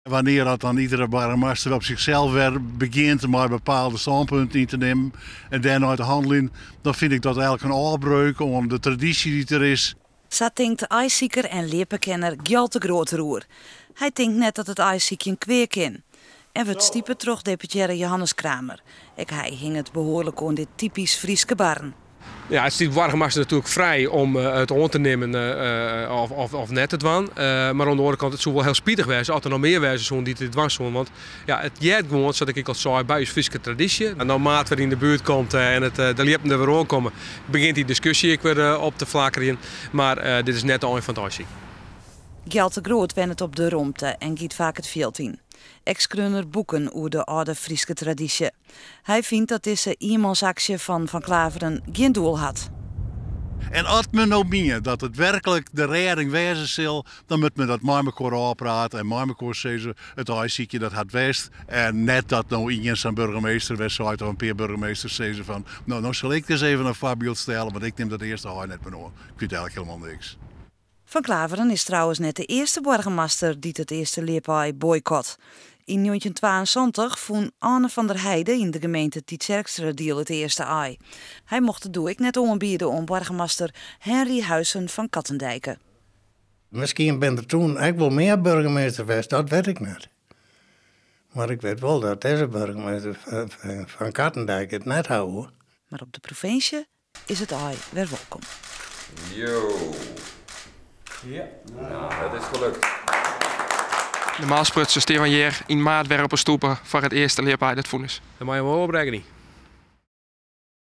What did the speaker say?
Wanneer dat dan iedere burgemeester op zichzelf weer begint maar bepaalde standpunten in te nemen en daarna te handelen, dan vind ik dat eigenlijk een afbreuk om de traditie die er is. Zo denkt de ijzieker en leerpenkenner Gjalt de Groteroer. Hij denkt net dat het ijziekje een kweek in. En wordt stiepen terug deputaire Johannes Kramer. Hij hing het behoorlijk aan dit typisch Frieske barren. Ja, het is die burgemeester natuurlijk vrij om het aan te nemen of net te doen. Maar aan de andere kant, het zou wel heel spietig zijn als er nog meer wijzen die dit was. Want ja, het jij gewoon, zoals ik al zei, bij je Friese traditie. En naarmate we in de buurt komt en de liepen er weer aankomen, begint die discussie ik weer op te flakkeren. Maar dit is net de eind van het ijsje. Gjalt de Groot went het op de romte en giet vaak het veld in. Ex-krunner boeken over de oude Friese traditie. Hij vindt dat deze eenmansactie van Klaveren geen doel had. En als men nou meer dat het werkelijk de redding wezen zal, dan moet men dat met elkaar afpraten en met elkaar zeggen het ijsziekje dat had west. En net dat nou iemand zijn burgemeester wedstrijd of een paar burgemeesters zeggen van nou zal ik dus even een voorbeeld stellen, want ik neem dat eerste haar net benoemd. Ik weet eigenlijk helemaal niks. Van Klaveren is trouwens net de eerste burgemeester die het eerste leerpaai boycott. In 1972 vond Anne van der Heijden in de gemeente Tietzerkstra het eerste ai. Hij mocht het doe ik net aanbieden om burgemeester Henry Huizen van Kattendijken. Misschien ben er toen echt wel meer burgemeester geweest, dat weet ik niet. Maar ik weet wel dat deze burgemeester van Kattendijken het net houden. Maar op de provincie is het ai weer welkom. Yo. Ja. Nou, het is gelukt. Normaal sprutsen Stefan Jeer in maart weer op een stoepen voor het eerste leerpaai dat vonnis. Dat mag je wel opbrengen niet.